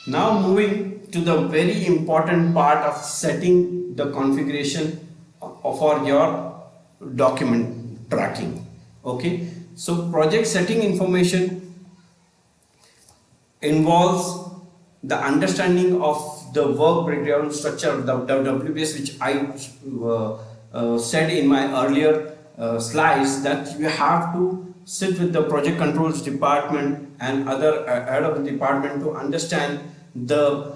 Now moving to the very important part of setting the configuration for your document tracking. Okay, so project setting information involves the understanding of the work breakdown structure, the WBS, which I said in my earlier slides, that you have to sit with the project controls department and other head of the department to understand the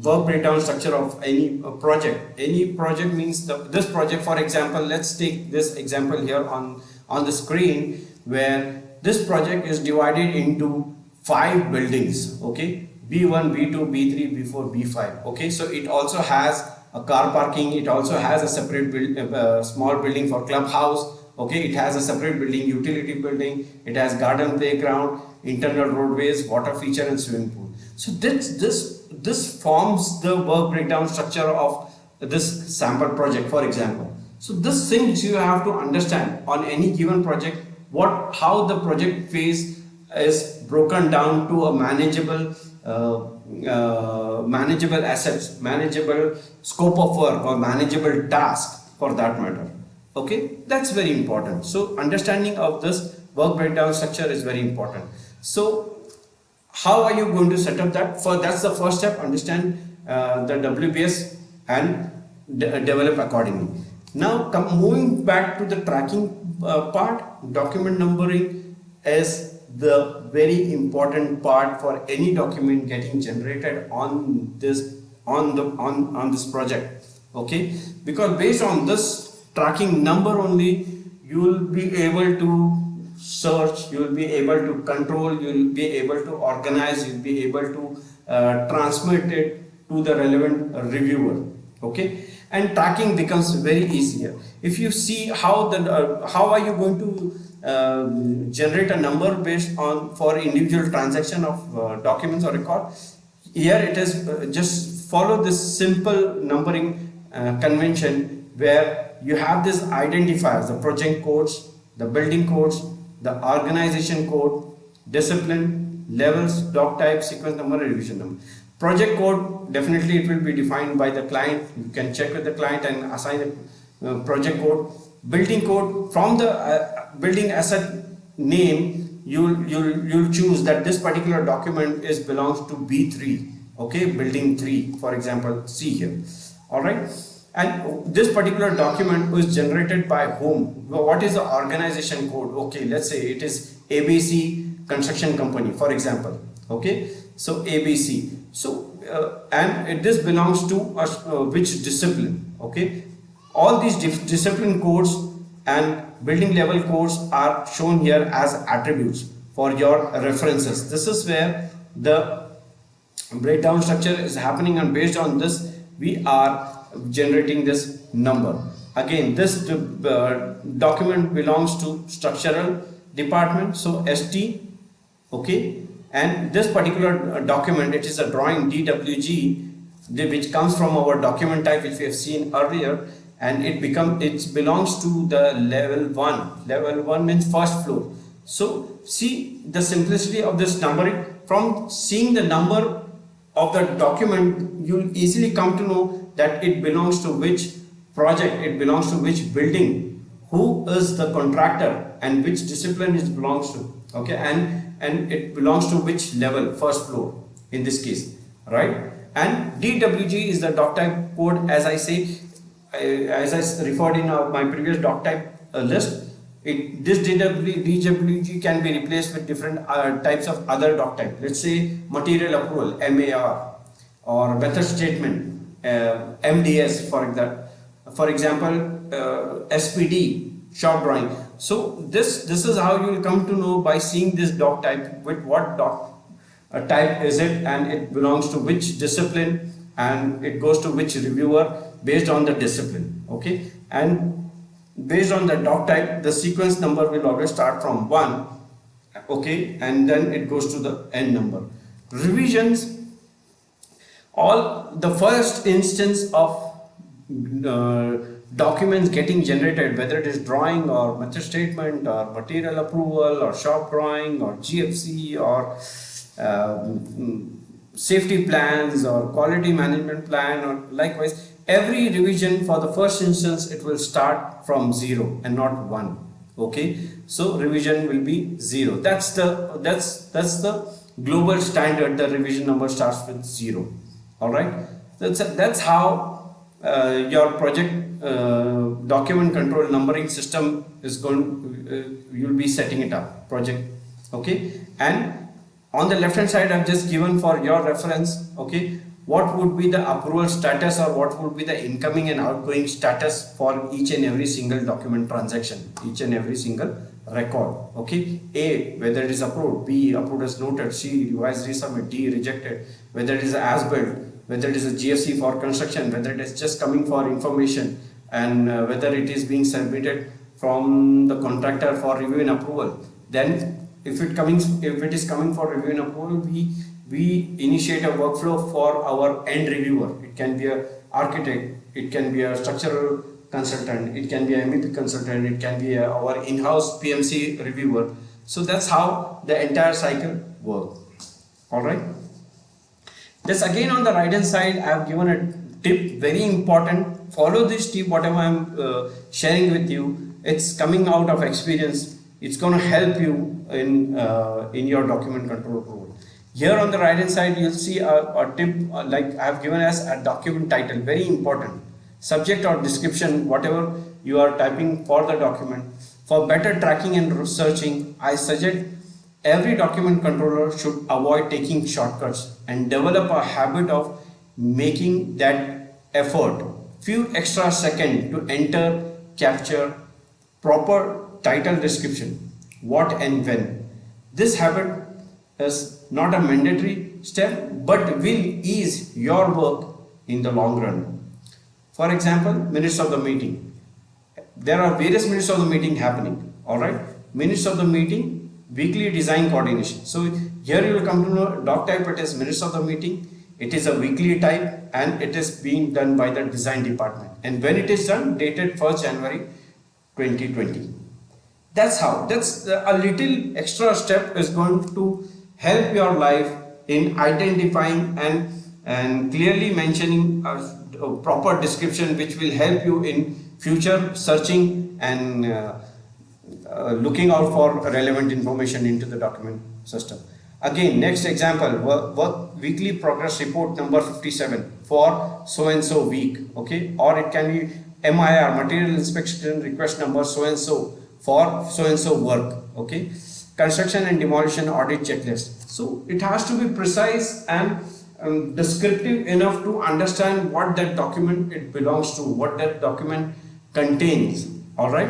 work breakdown structure of any project. Any project means this project, for example, let's take this example here on the screen, where this project is divided into 5 buildings. Okay, B1, B2, B3, B4, B5. Okay, so it also has a car parking, it also has a separate small building for clubhouse. Okay, it has a separate building, utility building, it has garden, playground, internal roadways, water feature and swimming pool. So this forms the work breakdown structure of this sample project, for example. So this things you have to understand on any given project, how the project phase is broken down to a manageable manageable assets, manageable scope of work, or manageable task for that matter. Okay, that's very important. So understanding of this work breakdown structure is very important. So how are you going to set up that? That's the first step. Understand the WBS and develop accordingly. Now moving back to the tracking part, document numbering is the very important part for any document getting generated on this project. Okay, because based on this tracking number only, you will be able to search, you will be able to control, you will be able to organize, you will be able to transmit it to the relevant reviewer. Okay, and tracking becomes very easier. If you see how are you going to generate a number based on for individual transaction of documents or record. Here it is just follow this simple numbering convention, where you have this identifiers, the project codes, the building codes, the organization code, discipline, levels, doc type, sequence number, and revision number. Project code, definitely it will be defined by the client. You can check with the client and assign a project code. Building code, from the building asset name, you'll choose that this particular document belongs to B3. Okay, building 3, for example, see here. All right, and this particular document is generated by whom? What is the organization code? Okay, let's say it is ABC construction company, for example. Okay, so ABC. So and this belongs to which discipline? Okay, all these discipline codes and building level codes are shown here as attributes for your references. This is where the breakdown structure is happening, and based on this we are generating this number. Again, this document belongs to structural department, so ST. Okay, and this particular document, it is a drawing DWG, which comes from our document type which we have seen earlier, and it belongs to the level 1. Level 1 means first floor. So see the simplicity of this numbering. From seeing the number of the document, you will easily come to know that it belongs to which project, it belongs to which building, who is the contractor, and which discipline it belongs to. Okay, and it belongs to which level, first floor in this case, right? And DWG is the doc type code, as I say, as I referred in my previous doc type list. This DWG can be replaced with different types of other doc type. Let's say material approval, MAR, or method statement, MDS, for example, SPD, short drawing. So this is how you will come to know by seeing this doc type, with what doc type is it, and it belongs to which discipline, and it goes to which reviewer based on the discipline. Okay, and based on the doc type, the sequence number will always start from 1. Okay, and then it goes to the n number. Revisions, all the first instance of documents getting generated, whether it is drawing or method statement or material approval or shop drawing or GFC or safety plans or quality management plan, or likewise every revision for the first instance it will start from 0 and not 1. Okay, so revision will be 0. That's the global standard. The revision number starts with 0. All right, that's how your project document control numbering system is going, you'll be setting it up project. Okay, and on the left hand side I've just given for your reference, okay, what would be the approval status or what would be the incoming and outgoing status for each and every single document transaction, each and every single record. Okay, A, whether it is approved, B, approved as noted, C, revised, resubmit, D, rejected, whether it is as built, whether it is a GFC for construction, whether it is just coming for information, and whether it is being submitted from the contractor for review and approval. Then if it is coming for review and approval, we initiate a workflow for our end reviewer. It can be a architect, it can be a structural consultant, it can be a MEP consultant, it can be our in-house PMC reviewer. So that's how the entire cycle works. All right. This again on the right hand side I have given a tip, very important. Follow this tip, whatever I am sharing with you. It's coming out of experience. It's going to help you in your document control role. Here on the right hand side you'll see a tip like I have given as a document title, very important. Subject or description, whatever you are typing for the document. For better tracking and searching, I suggest every document controller should avoid taking shortcuts and develop a habit of making that effort, few extra seconds to enter, capture proper title description, what and when. This habit is not a mandatory step but will ease your work in the long run. For example, minutes of the meeting. There are various minutes of the meeting happening. Alright, minutes of the meeting, weekly design coordination. So here you will come to know doc type, it is minutes of the meeting. It is a weekly type and it is being done by the design department. And when it is done, dated 1st January 2020. That's how, that's a little extra step is going to help your life in identifying and clearly mentioning a proper description which will help you in future searching and looking out for relevant information into the document system. Again, next example, work weekly progress report number 57 for so and so week, okay, or it can be MIR, material inspection request number so and so for so and so work, okay, construction and demolition audit checklist. So it has to be precise and descriptive enough to understand what that document it belongs to, what that document contains. All right.